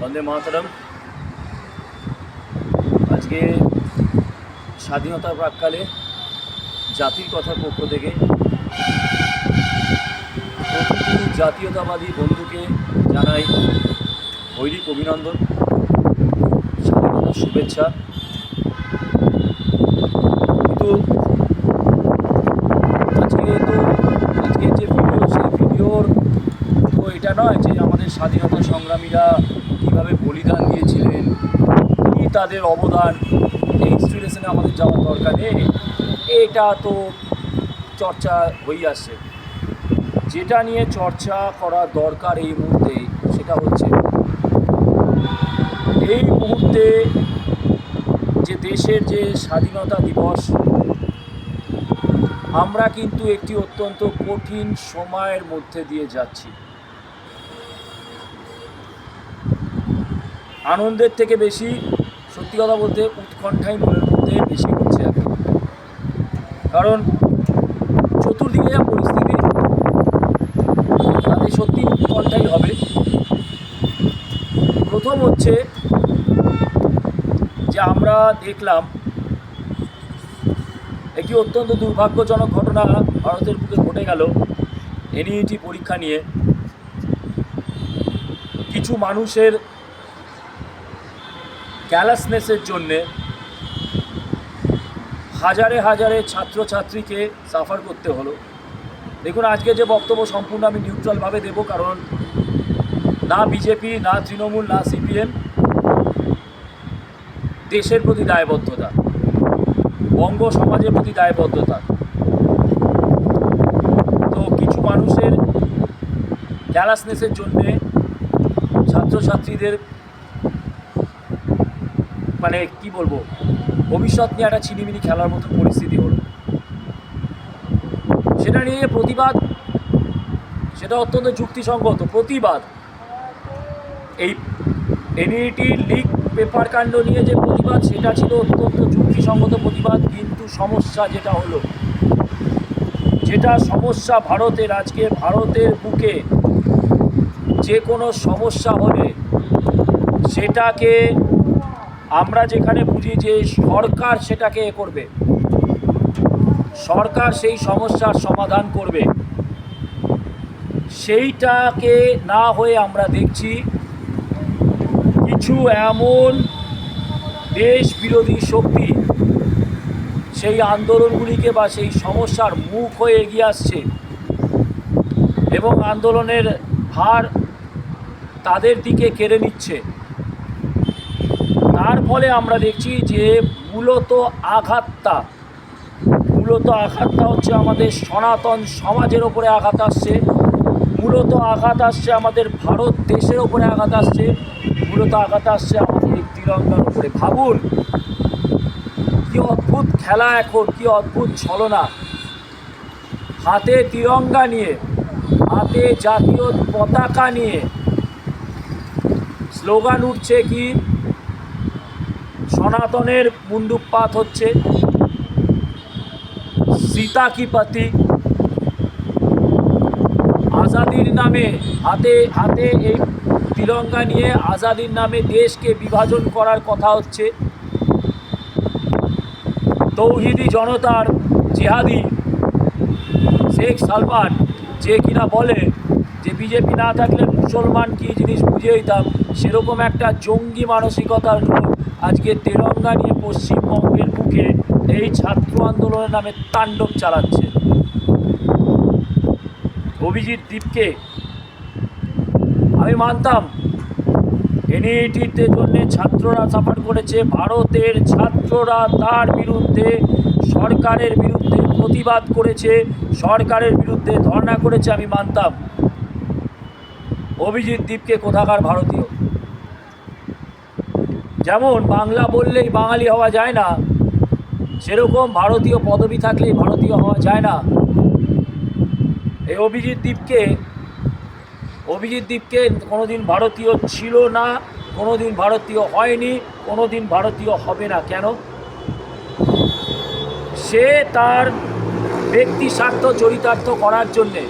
বন্দে মাতরম। আজকে স্বাধীনতার প্রাক্কালে জাতির কথার পক্ষ থেকে প্রতিটি জাতীয়তাবাদী বন্ধুকে জানাই হৈরিক অভিনন্দন, স্বাধীনতার শুভেচ্ছা। কিন্তু আজকের যে ভিডিও, সেই ভিডিওর তো এটা নয় যে আমাদের স্বাধীনতা সংগ্রামীরা কীভাবে বলিদান দিয়েছিলেন, কী তাদের অবদান, এই হিস্ট্রি আমাদের যাওয়ার দরকার নেই। এটা তো চর্চা হয়ে আসছে। যেটা নিয়ে চর্চা করা দরকার এই মুহূর্তে, সেটা হচ্ছে এই মুহূর্তে যে দেশের যে স্বাধীনতা দিবস, আমরা কিন্তু একটি অত্যন্ত কঠিন সময়ের মধ্যে দিয়ে যাচ্ছি। আনন্দের থেকে বেশি, সত্যি কথা বলতে, উৎকণ্ঠাই মনের মধ্যে বেশি হচ্ছে এখন। কারণ চতুর্দিকে যা পরিস্থিতি, তাতে সত্যি উৎকণ্ঠাই হবে। প্রথম হচ্ছে যে আমরা দেখলাম একটি অত্যন্ত দুর্ভাগ্যজনক ঘটনা ভারতের বুকে ঘটে গেল এনইটি পরীক্ষা নিয়ে। কিছু মানুষের ক্যালাসনেসের জন্যে হাজারে হাজারে ছাত্রছাত্রীকে সাফার করতে হলো। দেখুন, আজকে যে বক্তব্য সম্পূর্ণ আমি নিউট্রালভাবে দেব, কারণ না বিজেপি, না তৃণমূল, না সিপিএম, দেশের প্রতি দায়বদ্ধতা, বঙ্গ সমাজের প্রতি দায়বদ্ধতা। তো কিছু মানুষের ক্যালাসনেসের জন্যে ছাত্রছাত্রীদের মানে কি বলবো, ভবিষ্যৎ নিয়ে একটা ছিনিমিনি খেলার মতো পরিস্থিতি হলো। সেটা নিয়ে প্রতিবাদ, সেটা অত্যন্ত যুক্তিসঙ্গত প্রতিবাদ। এই এনইটি লিক পেপার কাণ্ড নিয়ে যে প্রতিবাদ, সেটা ছিল অত্যন্ত যুক্তিসঙ্গত প্রতিবাদ। কিন্তু সমস্যা যেটা হলো, যেটা সমস্যা ভারতের, আজকে ভারতের বুকে যে কোনো সমস্যা হলে সেটাকে আমরা যেখানে বুঝি যে সরকার সেটাকে করবে, সরকার সেই সমস্যার সমাধান করবে, সেইটাকে না হয়ে আমরা দেখছি কিছু এমন দেশ বিরোধী শক্তি সেই আন্দোলনগুলিকে বা সেই সমস্যার মুখ হয়ে এগিয়ে আসছে এবং আন্দোলনের ভার তাদের দিকে কেড়ে নিচ্ছে। তার ফলে আমরা দেখছি যে মূলত আঘাতটা হচ্ছে আমাদের সনাতন সমাজের ওপরে আঘাত আসছে, মূলত আঘাত আসছে আমাদের ভারত দেশের ওপরে আঘাত আসছে, মূলত আঘাত আসছে আমাদের এই তিরঙ্গার উপরে। ভাবুন কি অদ্ভুত খেলা এখন, কি অদ্ভুত ছলনা। হাতে তিরঙ্গা নিয়ে, হাতে জাতীয় পতাকা নিয়ে স্লোগান উঠছে কি সনাতনের মুন্ডুপাত হচ্ছে, সীতা কি পতি, আজাদির নামে হাতে হাতে এই তিরঙ্গা নিয়ে আজাদির নামে দেশকে বিভাজন করার কথা হচ্ছে। তৌহিদি জনতার জিহাদি শেখ সালমান, যে কিনা বলে যে বিজেপি না থাকলে মুসলমান কী জিনিস বুঝে দিতাম, সেরকম একটা জঙ্গি মানসিকতার লোক আজকে তিরঙ্গা নিয়ে পশ্চিমবঙ্গের বুকে এই ছাত্র আন্দোলনের নামে তাণ্ডব চালাচ্ছে। অভিজিৎ দীপকে আমি মানতাম, এনইটিতে জন্য ছাত্ররা সাফার করেছে, ভারতের ছাত্ররা তার বিরুদ্ধে, সরকারের বিরুদ্ধে প্রতিবাদ করেছে, সরকারের বিরুদ্ধে ধর্ণা করেছে, আমি মানতাম। অভিজিৎ দীপকে কোথাকার ভারতীয়? যেমন বাংলা বললেই বাঙালি হওয়া যায় না, সেরকম ভারতীয় পদবি থাকলেই ভারতীয় হওয়া যায় না। এই অভিজিৎ দীপকে কোনোদিন ভারতীয় ছিল না, কোনোদিন ভারতীয় হয়নি, কোনোদিন ভারতীয় হবে না। কেন? সে তার ব্যক্তি স্বার্থ চরিতার্থ করার জন্যে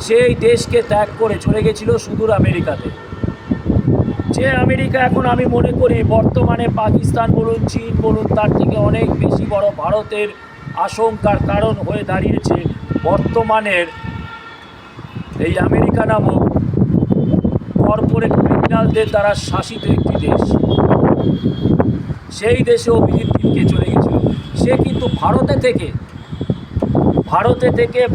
সেই দেশকে ত্যাগ করে চলে গেছিল সুদূর আমেরিকাতে। যে আমেরিকা এখন আমি মনে করি বর্তমানে পাকিস্তান বলুন, চীন বলুন, তার থেকে অনেক বেশি বড় ভারতের আশঙ্কার কারণ হয়ে দাঁড়িয়েছে বর্তমানের এই আমেরিকা নামক কর্পোরেট ক্রিমিনালদের দ্বারা শাসিত একটি দেশ। সেই দেশে অভিজিৎ দীপকে চলে গেছিল। সে কিন্তু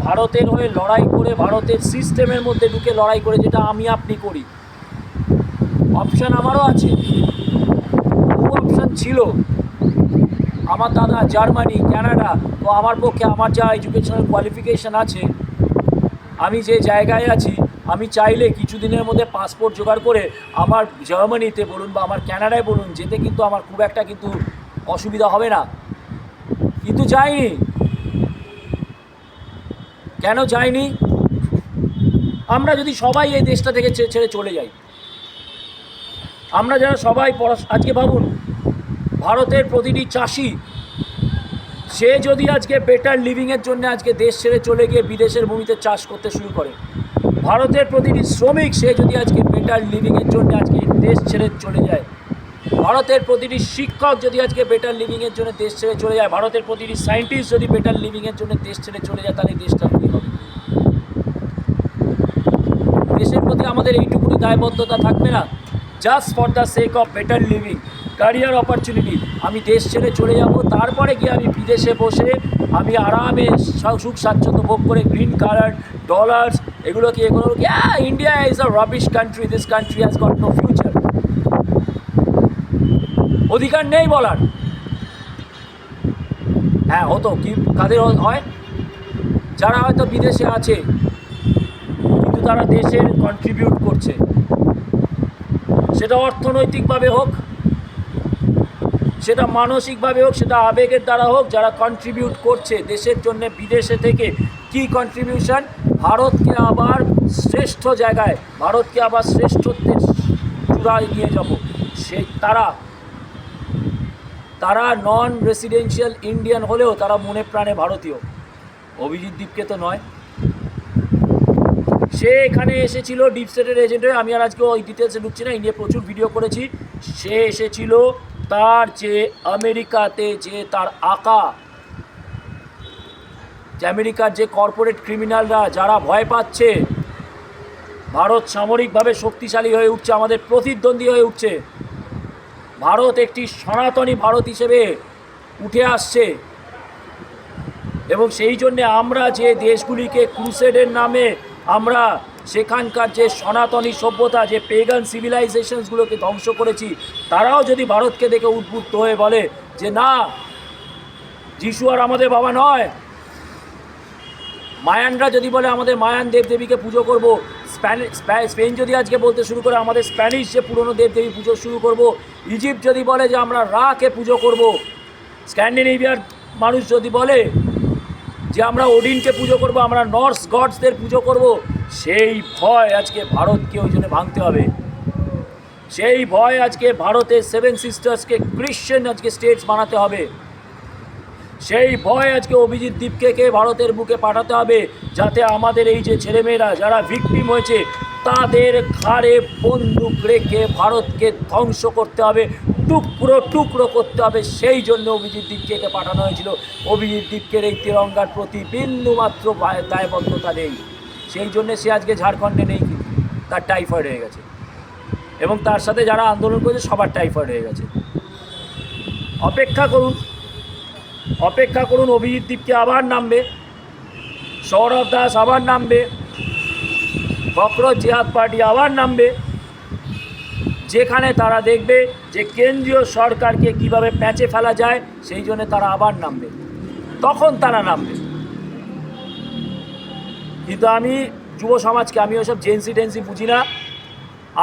ভারতের হয়ে লড়াই করে, ভারতের সিস্টেমের মধ্যে ঢুকে লড়াই করে, যেটা আমি আপনি করি। অপশান আমারও আছে, বহু অপশান ছিল। আমার দাদা জার্মানি, কানাডা, তো আমার পক্ষে আমার যা এডুকেশনাল কোয়ালিফিকেশান আছে, আমি যে জায়গায় আছি, আমি চাইলে কিছুদিনের মধ্যে পাসপোর্ট জোগাড় করে আমার জার্মানিতে বলুন বা আমার কানাডায় বলুন যেতে কিন্তু আমার খুব একটা কিন্তু অসুবিধা হবে না। কিন্তু যাইনি। কেন যাইনি? আমরা যদি সবাই এই দেশটা থেকে ছেড়ে চলে যাই, আমরা যারা সবাই আজকে ভাবুন, ভারতের প্রতিটি চাষি সে যদি আজকে বেটার লিভিংয়ের জন্য আজকে দেশ ছেড়ে চলে গিয়ে বিদেশের ভূমিতে চাষ করতে শুরু করে, ভারতের প্রতিটি শ্রমিক সে যদি আজকে বেটার লিভিংয়ের জন্য আজকে দেশ ছেড়ে চলে যায়, ভারতের প্রতিটি শিক্ষক যদি আজকে বেটার লিভিংয়ের জন্য দেশ ছেড়ে চলে যায়, ভারতের প্রতিটি সায়েন্টিস্ট যদি বেটার লিভিংয়ের জন্য দেশ ছেড়ে চলে যায়, তাহলে দেশটা কী হবে? দেশের প্রতি আমাদের এইটুকুনি দায়বদ্ধতা থাকবে না? Just for the sake of better living, career opportunity, আমি দেশ ছেড়ে চলে যাব, তারপরে গিয়ে আমি বিদেশে বসে আমি আরামে সুখ স্বাচ্ছন্দ্য ভোগ করে গ্রিন কার্ড, ডলার্স, এগুলো কি India is a rubbish country, this country has got no future. অধিকার নেই বলার। হ্যাঁ, হতো কি কাদের হয়? যারা হয়তো বিদেশে আছে কিন্তু তারা দেশের কন্ট্রিবিউট করছে, সেটা অর্থনৈতিকভাবে হোক, সেটা মানসিকভাবে হোক, সেটা আবেগের দ্বারা হোক, যারা কন্ট্রিবিউট করছে দেশের জন্য বিদেশে থেকে, কি কন্ট্রিবিউশন? ভারতকে আবার শ্রেষ্ঠ জায়গায়, ভারতকে আবার শ্রেষ্ঠত্বের চূড়ায় নিয়ে যাব। তারা নন রেসিডেন্সিয়াল ইন্ডিয়ান হলেও তারা মনে প্রাণে ভারতীয়। অভিজিৎ দীপকে তো নয়। সে এখানে এসেছিল ডিপ স্টেটের এজেন্ট হয়ে। আমি আর আজকে ওই ডিটেলসে ঢুকছি না, এই নিয়ে প্রচুর ভিডিও করেছি। সে এসেছিল তার যে আমেরিকাতে যে তার আঁকা, যে আমেরিকার যে কর্পোরেট ক্রিমিনালরা যারা ভয় পাচ্ছে, ভারত সামরিকভাবে শক্তিশালী হয়ে উঠছে, আমাদের প্রতিদ্বন্দ্বী হয়ে উঠছে, ভারত একটি সনাতনী ভারত হিসেবে উঠে আসছে, এবং সেই জন্যে আমরা যে দেশগুলিকে ক্রুসেডের নামে আমরা সেখানকার যে সনাতনী সভ্যতা, যে পেগান সিভিলাইজেশনসগুলোকে ধ্বংস করেছি, তারাও যদি ভারতকে দেখে উদ্বুদ্ধ হয়ে বলে যে না, যিশু আর আমাদের বাবা নয়, মায়ানরা যদি বলে আমাদের মায়ান দেবদেবীকে পুজো করব, স্পেন যদি আজকে বলতে শুরু করে আমাদের স্প্যানিশ যে পুরনো দেবদেবী পুজো শুরু করব, ইজিপ্ট যদি বলে যে আমরা রাকে পুজো করব, স্ক্যান্ডিনেভিয়ার মানুষ যদি বলে যে আমরা ওডিনকে পুজো করব, আমরা নর্স গডসদের পুজো করব, সেই ভয় আজকে ভারতকে ওই জন্য ভাঙতে হবে। সেই ভয় আজকে ভারতের 7 সিস্টার্সকে ক্রিশ্চিয়ান আজকে স্টেটস বানাতে হবে। সেই ভয় আজকে অভিজিৎ দীপকে ভারতের বুকে পাঠাতে হবে, যাতে আমাদের এই যে ছেলেমেয়েরা যারা ভিকটিম হয়েছে তাদের ঘাড়ে বন্দুক রেখে ভারতকে ধ্বংস করতে হবে, টুকরো টুকরো করতে হবে। সেই জন্য অভিজিৎ দীপকে পাঠানো হয়েছিল। অভিজিৎ দীপকের এই তিরঙ্গার প্রতি বিন্দুমাত্র দায়বদ্ধতা নেই, সেই জন্যে সে আজকে ঝাড়খণ্ডে নেই, কিন্তু তার টাইফয়েড হয়ে গেছে, এবং তার সাথে যারা আন্দোলন করেছে সবার টাইফয়েড হয়ে গেছে। অপেক্ষা করুন, অভিজিৎ দীপকে আবার নামবে, সৌরভ দাস আবার নামবে, ককরোচ জিহাদ পার্টি আবার নামবে, যেখানে তারা দেখবে যে কেন্দ্রীয় সরকারকে কিভাবে প্যাঁচে ফেলা যায়, সেই জন্য তারা আবার নামবে, তখন তারা নামবে। কিন্তু আমি যুব সমাজকে, আমি ওইসব জেন্সি টেন্সি বুঝি না,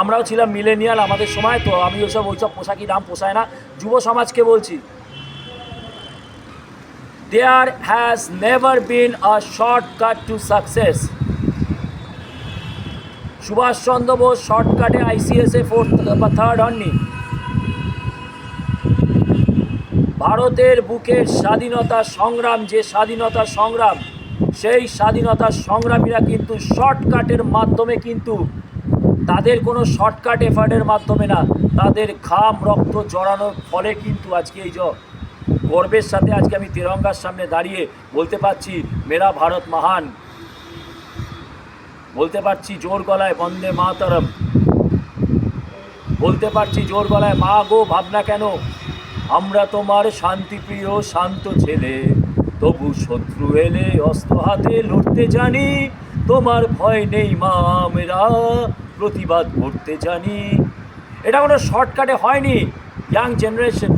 আমরাও ছিলাম মিলেনিয়াল আমাদের সময়, তো আমি ওইসব পোশাকি দাম পোষায় না। যুব সমাজকে বলছি, there has never been a shortcut to success. Subhash Chandra Bose শর্টকাটে আইসিএসে 4th বা 3rd হননি। ভারতের বুকের স্বাধীনতা সংগ্রাম, যে স্বাধীনতা সংগ্রাম, সেই স্বাধীনতা সংগ্রামীরা কিন্তু শর্টকাটের মাধ্যমে কিন্তু তাদের কোনো শর্টকাট এফার্টের মাধ্যমে না, তাদের ঘাম রক্ত জড়ানোর ফলে কিন্তু আজকে এই গর্বের সাথে আজকে আমি তিরঙ্গার সামনে দাঁড়িয়ে বলতে পারছি মেরা ভারত মহান, বলতে পারছি জোর গলায় বন্দে মাতরম, বলতে পারছি জোর গলায় মা গো ভাবনা কেন, আমরা তোমার শান্তিপ্রিয় শান্ত ছেলে, তবু শত্রু এলে অস্ত্র হাতে লড়তে জানি, তোমার ভয় নেই মা আমরা প্রতিবাদ করতে জানি। এটা কোনো শর্টকাটে হয়নি young generation,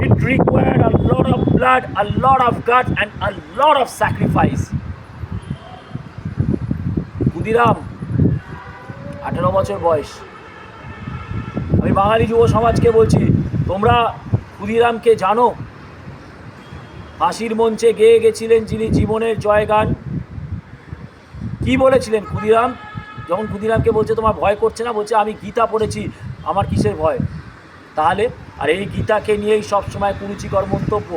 it required a lot of blood, a lot of gut and a lot of sacrifice. Khudiram 18 বছর বয়স। আমি বাঙালি যুব সমাজকে বলছি, তোমরা ক্ষুদিরামকে জানো? ফাঁসির মঞ্চে গেয়ে গেছিলেন যিনি জীবনের জয়গান। কি বলেছিলেন ক্ষুদিরাম? যখন ক্ষুদিরামকে বলছে তোমার ভয় করছে না, বলছে আমি গীতা পড়েছি, আমার কিসের ভয়? তাহলে আর এই গীতাকে নিয়েই সবসময় কুরুচিকর মন্তব্য।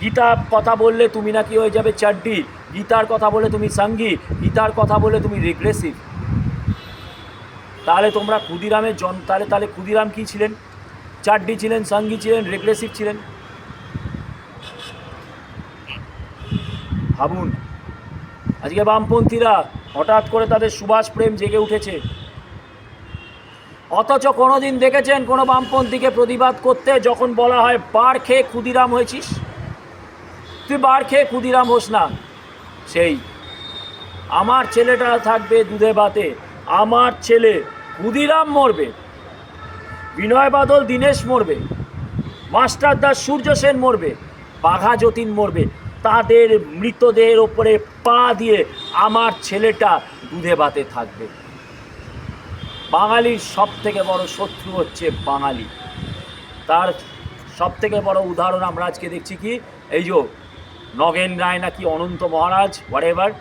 গীতা কথা বললে তুমি নাকি হয়ে যাবে চাড্ডি, গীতার কথা বলে তুমি সঙ্গী, গীতার কথা বলে তুমি রিগ্রেসিভ। তাহলে তোমরা ক্ষুদিরামের তাহলে ক্ষুদিরাম কী ছিলেন? চাড্ডি ছিলেন, সঙ্গী ছিলেন, রিগ্রেসিভ ছিলেন। ভাবুন, আজকে বামপন্থীরা হঠাৎ করে তাদের সুভাষ প্রেম জেগে উঠেছে, অথচ কোনোদিন দেখেছেন কোনো বামপন্থীকে প্রতিবাদ করতে? যখন বলা হয় বার খেয়ে ক্ষুদিরাম হয়েছিস, তুই বার খেয়ে ক্ষুদিরাম হোস না, সেই আমার ছেলেটা থাকবে দুধে ভাতে, আমার ছেলে ক্ষুদিরাম মরবে, বিনয় বাদল দীনেশ মরবে, মাস্টার দাস সূর্য সেন মরবে, বাঘা যতীন মরবে, তাদের মৃতদেহের ওপরে পা দিয়ে আমার ছেলেটা দুধে ভাতে থাকবে। বাঙালির সব থেকে বড় শত্রু হচ্ছে বাঙালি। তার সব থেকে বড় উদাহরণ আমরা আজকে দেখছি কি, এই যে নগেন রায় নাকি অনন্ত মহারাজ, হোয়াট এভার,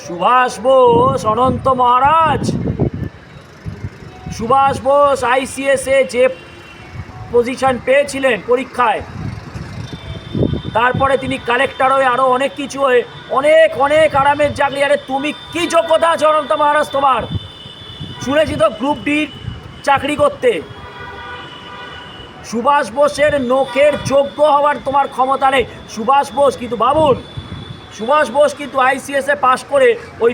সুভাষ বোস অনন্ত মহারাজ। সুভাষ বোস আইসিএসে যে পজিশন পেয়েছিলেন পরীক্ষায়, তারপরে তিনি কালেক্টর হয়ে আরও অনেক কিছু হয়ে অনেক অনেক আরামের চাকরি। আরে তুমি কি যোগ্যতা আছে অনন্ত মহারাজ তোমার? শুনেছি তো গ্রুপ ডি চাকরি করতে। সুভাষ বোসের নোকের যোগ্য হওয়ার তোমার ক্ষমতা নেই। সুভাষ বোস কিন্তু ভাবুন, সুভাষ বোস কিন্তু আইসিএসে পাশ করে ওই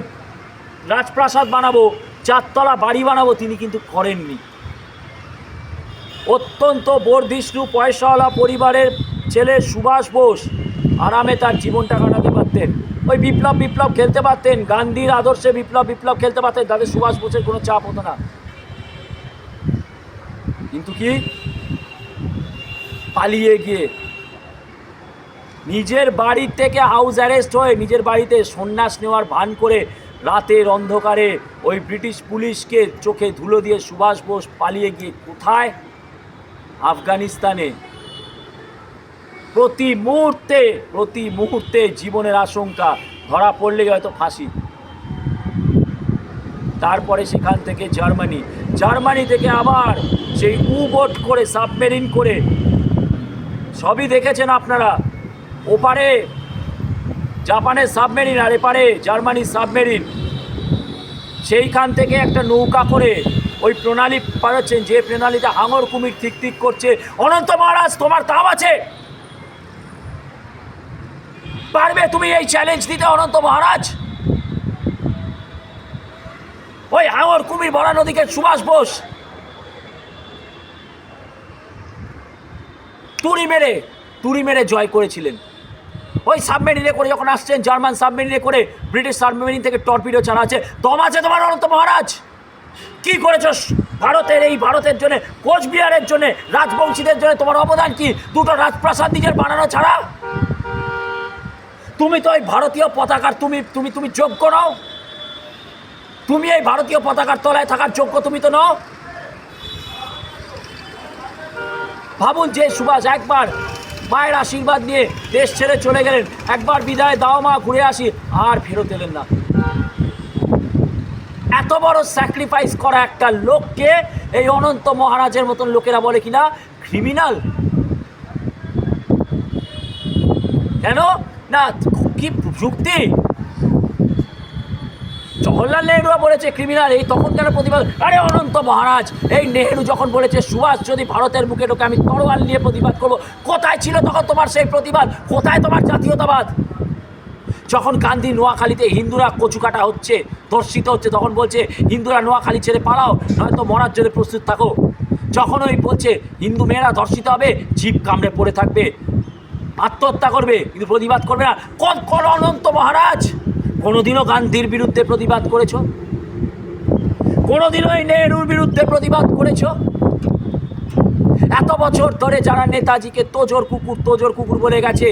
রাজপ্রাসাদ বানাবো, 4 তলা বাড়ি বানাবো তিনি কিন্তু করেননি। অত্যন্ত বর্ধিষ্ণু পয়সাওয়ালা পরিবারের ছেলে সুভাষ বোস আরামে তার জীবনটা কাটাতে পারতেন, ওই বিপ্লব খেলতে পারতেন, গান্ধীর আদর্শে বিপ্লব খেলতে পারতেন, তাদের সুভাষ বোসের কোনো চাপ হতো না। কিন্তু কি পালিয়ে গিয়ে নিজের বাড়ি থেকে হাউস অ্যারেস্ট হয়ে নিজের বাড়িতে সন্ন্যাস নেওয়ার ভান করে রাতের অন্ধকারে ওই ব্রিটিশ পুলিশকে চোখে ধুলো দিয়ে সুভাষ বোস পালিয়ে গিয়ে কোথায়? আফগানিস্তানে। প্রতি মুহূর্তে জীবনের আশঙ্কা, ধরা পড়লে হয়তো ফাঁসি। তারপরে সেখান থেকে জার্মানি থেকে আবার সেই বোট করে, সাবমেরিন করে, সবই দেখেছেন আপনারা, ওপারে জাপানের সাবমেরিন আর এপারে জার্মানির সাবমেরিন, সেইখান থেকে একটা নৌকা করে ওই প্রণালী পাঠাচ্ছেন, যে প্রণালীতে হাঙর কুমির ঠিক করছে। অনন্ত মহারাজ তোমার দাম আছে, পারবে তুমি এই চ্যালেঞ্জ দিতে অনন্ত মহারাজ? ওই হাঙর কুমির ভরা নদীকে সুভাষ বোস তুড়ি মেরে জয় করেছিলেন। ওই সাবমেরিনে করে যখন আসছেন, জার্মান সাবমেরিনে করে, ব্রিটিশ সাবমেরিন থেকে টর্পিডো ছাড়া আছে, দম আছে তোমার অনন্ত মহারাজ? কি করেছ ভারতের জন্য, কোচবিহারের জন্য, রাজবংশীদের জন্য তোমার অবদান কি? 2টো রাজপ্রাসাদ নিজের বানানো ছাড়া? তুমি তো ওই ভারতীয় পতাকার তুমি যোগ্য নও। তুমি এই ভারতীয় পতাকার তলায় থাকার যোগ্য তুমি তো নও। ভাবুন, যে সুভাষ একবার মায়ের আশীর্বাদ নিয়ে দেশ ছেড়ে চলে গেলেন, একবার বিদায় দাও মা, ঘুরে আসি, আর ফেরত এলেন না। এত বড় স্যাক্রিফাইস করা একটা লোককে এই অনন্ত মহারাজের মতন লোকেরা বলে কিনা ক্রিমিনাল। কেন না? কি যুক্তি? জওহরলাল নেহরুও বলেছে ক্রিমিনাল, এই তখন কেন প্রতিবাদ? আরে অনন্ত মহারাজ, এই নেহরু যখন বলেছে সুভাষ যদি ভারতের বুকে ঢোকে আমি তরোয়াল নিয়ে প্রতিবাদ করব, কোথায় ছিল তখন তোমার সেই প্রতিবাদ? কোথায় তোমার জাতীয়তাবাদ? যখন গান্ধী নোয়াখালীতে হিন্দুরা কচু কাটা হচ্ছে, ধর্ষিত হচ্ছে, তখন বলছে হিন্দুরা নোয়াখালী ছেড়ে পালাও, নয়তো মরার জন্য প্রস্তুত থাকো। যখন ওই বলছে হিন্দু মেয়েরা ধর্ষিত হবে, জীব কামড়ে পড়ে থাকবে, আত্মহত্যা করবে, কিন্তু প্রতিবাদ করবে না, কোন অনন্ত মহারাজ? কোনোদিনও গান্ধীর বিরুদ্ধে প্রতিবাদ করেছ? কোনোদিনও এই নেহরুর বিরুদ্ধে প্রতিবাদ করেছ? এত বছর ধরে যারা নেতাজিকে তোজোর কুকুর বলে গেছে,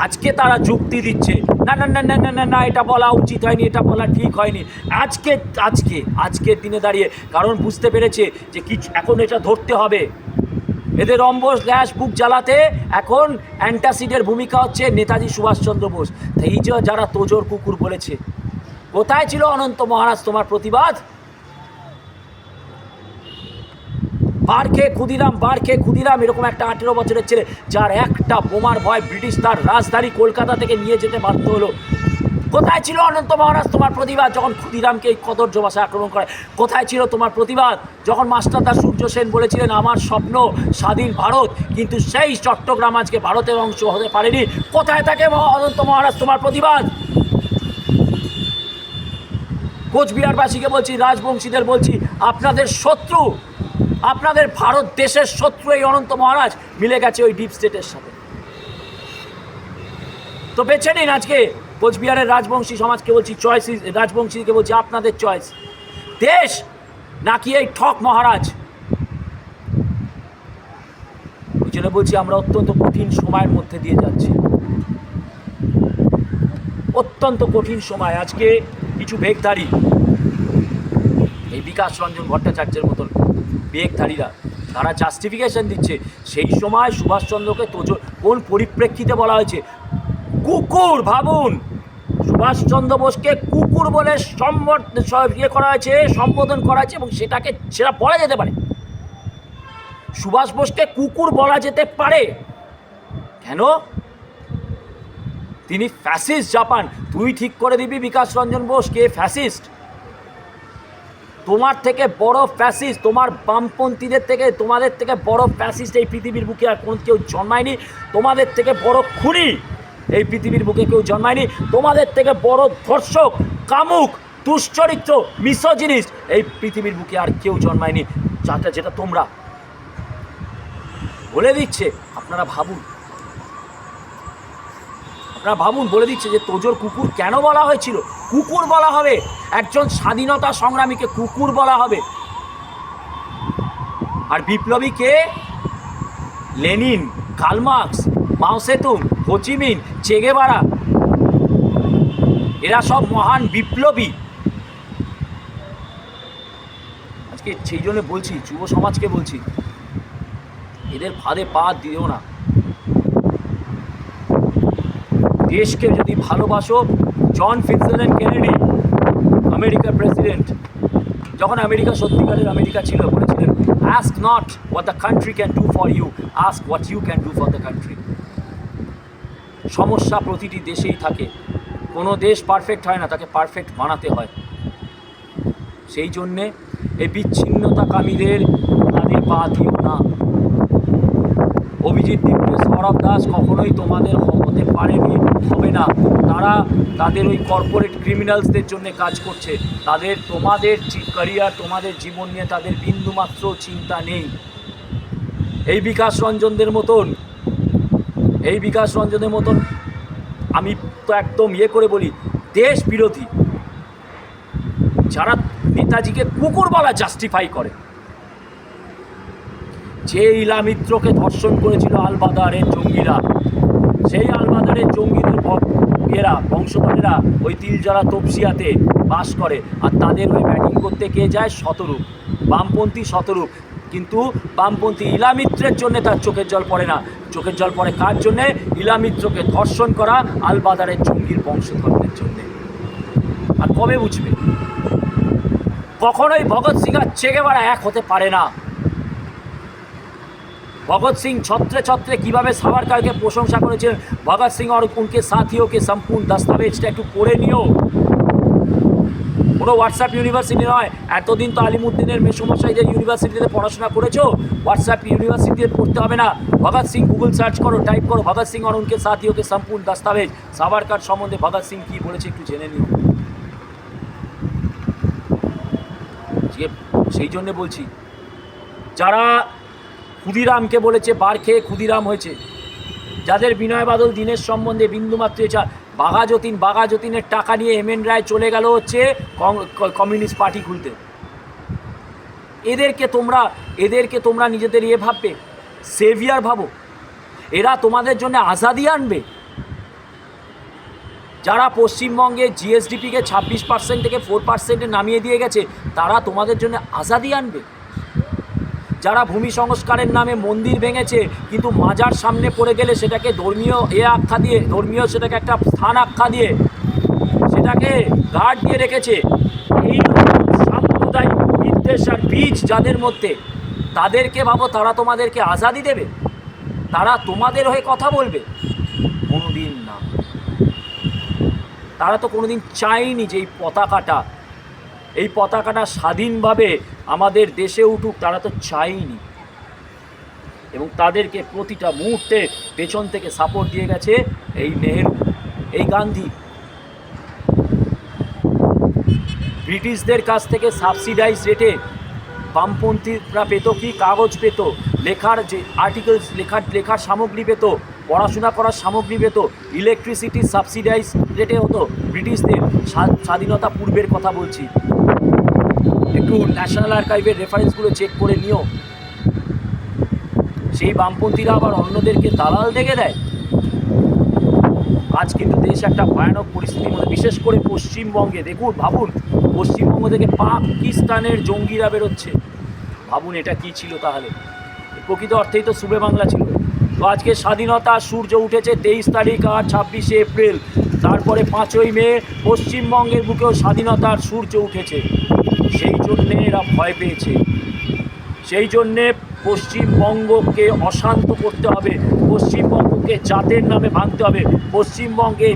আজকে তারা যুক্তি দিচ্ছে না না না না না না না, এটা বলা উচিত হয়নি, এটা বলা ঠিক হয়নি। আজকের দিনে দাঁড়িয়ে কারণ বুঝতে পেরেছে যে কিছু এখন এটা ধরতে হবে। এদের অম্বস গ্যাস বুক জ্বালাতে এখন অ্যান্টাসিডের ভূমিকা হচ্ছে নেতাজি সুভাষচন্দ্র বোস। এই যে যারা তোজোর কুকুর বলেছে, কোথায় ছিল অনন্ত মহারাজ তোমার প্রতিবাদ? বার খেয়ে ক্ষুদিরাম এরকম একটা 18 বছরের ছেলে, যার একটা বোমার ভয় ব্রিটিশ তার রাজধানী কলকাতা থেকে নিয়ে যেতে বাধ্য হলো, কোথায় ছিল অনন্ত মহারাজ তোমার প্রতিবাদ যখন ক্ষুদিরামকে এই কদর্য ভাষায় আক্রমণ করে? কোথায় ছিল তোমার প্রতিবাদ যখন মাস্টারদা সূর্য সেন বলেছিলেন আমার স্বপ্ন স্বাধীন ভারত, কিন্তু সেই চট্টগ্রাম আজকে ভারতের অংশ হতে পারেনি? কোথায় থাকে অনন্ত মহারাজ তোমার প্রতিবাদ? কোচবিহারবাসীকে বলছি, রাজবংশীদের বলছি, আপনাদের শত্রু, আপনাদের ভারত দেশের শত্রু এই অনন্ত মহারাজ মিলে গেছে ওই ডিপ স্টেটের সাথে। তো বেছে নিন আজকে কোচবিহারের রাজবংশী সমাজকে বলছি, চয়েস রাজবংশীকে বলছি, আপনাদের চয়েস, দেশ নাকি এই ঠক মহারাজ? ওই জন্য বলছি আমরা অত্যন্ত কঠিন সময়ের মধ্যে দিয়ে যাচ্ছি, অত্যন্ত কঠিন সময়। আজকে কিছু বেগধারী, এই বিকাশ রঞ্জন ভট্টাচার্যের মতন বেগধারীরা, তারা জাস্টিফিকেশন দিচ্ছে সেই সময় সুভাষচন্দ্রকে তোজো কোন পরিপ্রেক্ষিতে বলা হয়েছে কুকুর। ভাবুন, সুভাষচন্দ্র বোসকে কুকুর বলে করা হয়েছে, সম্বোধন করা হয়েছে, এবং সেটা বলা যেতে পারে। সুভাষ বোসকে কুকুর বলা যেতে পারে কেন? তিনি ফ্যাসিস্ট জাপান। তুই ঠিক করে দিবি বিকাশ রঞ্জন বোস কে ফ্যাসিস্ট? তোমার থেকে বড় ফ্যাসিস্ট, তোমার বামপন্থীদের থেকে, তোমাদের থেকে বড় ফ্যাসিস্ট এই পৃথিবীর বুকে আর কোন কেউ জন্মায়নি। তোমাদের থেকে বড় খুনি এই পৃথিবীর বুকে কেউ জন্মায়নি। তোমাদের থেকে বড় ধর্ষক, কামুক, দুশ্চরিত্র, মিসোজিনিস্ট এই পৃথিবীর বুকে আর কেউ জন্মায়নি। যেটা তোমরা বলে দিচ্ছে, আপনারা ভাবুন, বলে দিচ্ছে যে তোজোর কুকুর কেন বলা হয়েছিল? কুকুর বলা হবে, একজন স্বাধীনতা সংগ্রামীকে কুকুর বলা হবে। আর বিপ্লবীকে লেনিন, কার্ল মার্কস, মাও সেতুং, হো চি মিন, চে গেভারা, এরা সব মহান বিপ্লবী। আজকে সেই জন্য বলছি, যুব সমাজকে বলছি, এদের ফাঁদে পা দিও না। দেশকে যদি ভালোবাসো, জন ফিটজরল্যান্ড কেনেডি, আমেরিকার প্রেসিডেন্ট, যখন আমেরিকা সত্যিকারের আমেরিকা ছিল, বলেছিলেন ask not what the country can do for you, ask what you can do for the country. সমস্যা প্রতিটি দেশেই থাকে, কোনো দেশ পারফেক্ট হয় না, তাকে পারফেক্ট বানাতে হয়। সেই জন্যে এই বিচ্ছিন্নতাকামীদের ফাঁদে পা দিও না। অভিজিৎ দীপকে, সৌরভ দাস কখনোই তোমাদের হতে পারেনি, হবে না। তারা তাদের ওই কর্পোরেট ক্রিমিনালসদের জন্য কাজ করছে। তোমাদের ক্যারিয়ার, তোমাদের জীবন নিয়ে তাদের বিন্দুমাত্র চিন্তা নেই। এই বিকাশ রঞ্জনদের মতন আমি তো একদম করে বলি, দেশ বিরোধী যারা নেতাজিকে কুকুর বলা জাস্টিফাই করে। যে ইলা মিত্রকে ধর্ষণ করেছিল আলবাদারের জঙ্গিরা, সেই আলবাদারের জঙ্গিদের বংশধরেরা ওই তিলজলা তপসিয়াতে বাস করে, আর তাদের ওই ব্যাটিং করতে কে যায়? শতরূপ, বামপন্থী শতরূপ। কিন্তু বামপন্থী ইলা মিত্রের জন্যে তার চোখের জল পড়ে না। চোখের জল পড়ে কার জন্যে? ইলা মিত্রকে ধর্ষণ করা আলবাদারের জঙ্গির বংশধরদের জন্যে। আর কবে বুঝবে? কখনোই ভগৎ সিং আর চে গেভারা এক হতে পারে না। भगत सिंह छत्रे छत्रे कীভাবে সাভারকারকে প্রশংসা করেছিলেন। भगत सिंह और उनके साथियों के संपूर्ण दस्तावेजটা একটু পড়ে নিও। কোনো হোয়াটসঅ্যাপ ইউনিভার্সিটি নয়। এতদিন তো আলিমুদ্দিনের মেসমশাইদের ইউনিভার্সিটিতে পড়াশোনা করেছো, হোয়াটসঅ্যাপ ইউনিভার্সিটিতে পড়তে হবে না। ভগৎ সিং গুগল সার্চ করো, টাইপ করো ভগৎ সিং और उनके साथियों के संपूर्ण दस्तावेज। সাভারকার সম্বন্ধে ভগৎ সিং কী বলেছে একটু জেনে নিও। সেই জন্যে বলছি, যারা ক্ষুদিরামকে বলেছে বার খেয়ে ক্ষুদিরাম হয়েছে, যাদের বিনয় বাদল দীনেশ সম্বন্ধে বিন্দুমাত্র বাঘাযতীনের টাকা নিয়ে এমএন রায় চলে গেল হচ্ছে কমিউনিস্ট পার্টি খুলতে, এদেরকে তোমরা নিজেদের ভাববে, সেভিয়ার ভাবো, এরা তোমাদের জন্য আজাদি আনবে। যারা পশ্চিমবঙ্গে জিএসডিপিকে 26% থেকে 4% নামিয়ে দিয়ে গেছে, তারা তোমাদের জন্য আজাদি আনবে। যারা ভূমি সংস্কারের নামে মন্দির ভেঙেছে, কিন্তু মাজার সামনে পড়ে গেলে সেটাকে ধর্মীয় আখ্যা দিয়ে, সেটাকে একটা স্থান আখ্যা দিয়ে সেটাকে গার্ড দিয়ে রেখেছে, এই সাম্প্রদায়িক বিদ্বেষ আর বীজ যাদের মধ্যে, তাদেরকে ভাবো তারা তোমাদেরকে আজাদি দেবে? তারা তোমাদের হয়ে কথা বলবে? কোনোদিন না। তারা তো কোনোদিন চায়নি যে এই পতাকাটা স্বাধীনভাবে আমাদের দেশে উঠুক, তারা তো চায়নি। এবং তাদেরকে প্রতিটা মুহূর্তে পেছন থেকে সাপোর্ট দিয়ে গেছে এই নেহেরু, এই গান্ধী। ব্রিটিশদের কাছ থেকে সাবসিডাইজ রেটে বামপন্থীরা পেত কি? কাগজ পেত, লেখার যে আর্টিকেলস, লেখার সামগ্রী পেত, পড়াশোনা করার সামগ্রী পেত, ইলেকট্রিসিটি সাবসিডাইজ রেটে হতো ব্রিটিশদের। স্বাধীনতা পূর্বের কথা বলছি, একটু ন্যাশনাল আর্কাইভের রেফারেন্সগুলো চেক করে নিও। সেই বামপন্থীরা আবার অন্যদেরকে দালাল দেখে দেয়। আজ কিন্তু দেশ একটা ভয়ানক পরিস্থিতির মধ্যে, বিশেষ করে পশ্চিমবঙ্গে। দেখুন, ভাবুন, পশ্চিমবঙ্গ থেকে পাকিস্তানের জঙ্গিরা বেরোচ্ছে। ভাবুন এটা কি ছিল তাহলে? প্রকৃত অর্থেই তো সুবে বাংলা ছিল। তো আজকে স্বাধীনতার সূর্য উঠেছে 23 তারিখ আর 26শে এপ্রিল, তারপরে 5ই মে পশ্চিমবঙ্গের বুকেও স্বাধীনতার সূর্য উঠেছে। সেই জন্যে এরা ভয় পেয়েছে, সেই জন্যে পশ্চিমবঙ্গকে অশান্ত করতে হবে, পশ্চিমবঙ্গকে জাতের নামে ভাঙতে হবে। পশ্চিমবঙ্গে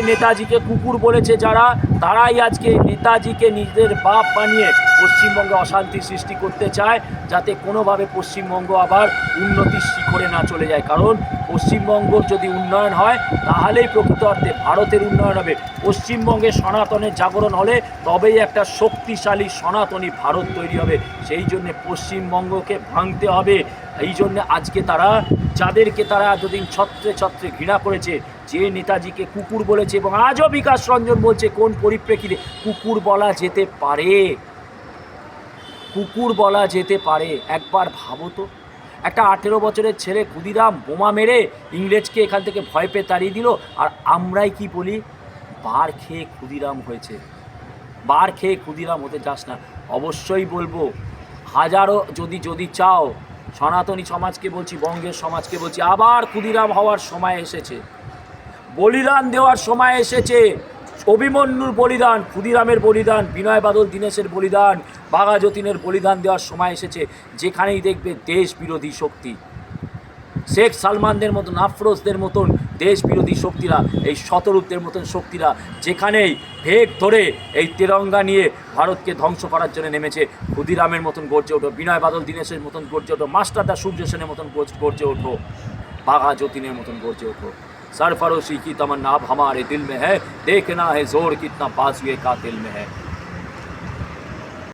নেতাজিকে কুকুর বলেছে যারা, তারাই আজকে নেতাজিকে নিজেদের বাপ বানিয়ে পশ্চিমবঙ্গে অশান্তি সৃষ্টি করতে চায়, যাতে কোনোভাবে পশ্চিমবঙ্গ আবার উন্নতির শিখরে না চলে যায়। কারণ পশ্চিমবঙ্গর যদি উন্নয়ন হয়, তাহলেই প্রকৃত অর্থে ভারতের উন্নয়ন হবে। পশ্চিমবঙ্গে সনাতনের জাগরণ হলে তবেই একটা শক্তিশালী সনাতনী ভারত তৈরি হবে। সেই জন্যে পশ্চিমবঙ্গকে ভাঙতে হবে। এই জন্যে আজকে যাদেরকে তারা এতদিন ছত্রে ঘৃণা করেছে, যে নেতাজিকে কুকুর বলেছে, এবং আজও বিকাশ রঞ্জন বলছে কোন পরিপ্রেক্ষিতে কুকুর বলা যেতে পারে, একবার ভাবো তো। একটা 18 বছরের ছেলে ক্ষুদিরাম বোমা মেরে ইংরেজকে এখান থেকে ভয় পেয়ে তাড়িয়ে দিল, আর আমরাই কি বলি? বার খেয়ে ক্ষুদিরাম হয়েছে। বার খেয়ে ক্ষুদিরাম হতে যাস না। অবশ্যই বলবো, হাজারো যদি চাও, সনাতনী সমাজকে বলছি, বঙ্গের সমাজকে বলছি, আবার ক্ষুদিরাম হওয়ার সময় এসেছে, বলিদান দেওয়ার সময় এসেছে। অভিমন্যুর বলিদান, ক্ষুদিরামের বলিদান, বিনয় বাদল দীনেশের বলিদান, বাঘাযতীনের বলিদান দেওয়ার সময় এসেছে। যেখানেই দেখবে দেশ বিরোধী শক্তি, শেখ সালমানদের মতন, আফরোজদের মতন দেশ বিরোধী শক্তিরা, এই শতরূপদের মতন শক্তিরা যেখানেই ভেগ ধরে এই তেরঙ্গা নিয়ে ভারতকে ধ্বংস করার জন্য নেমেছে, ক্ষুদিরামের মতন গর্জে ওঠো, বিনয় বাদল দীনেশের মতন গর্জে ওঠো, মাস্টারদা সূর্য সেনের মতন গর্জে ওঠো, বাঘাযতীনের মতন গর্জে ওঠো। सरफरोशी की तमन्ना अब हमारे दिल में है, देखना है जोर कितना बाजुए कातिल में है।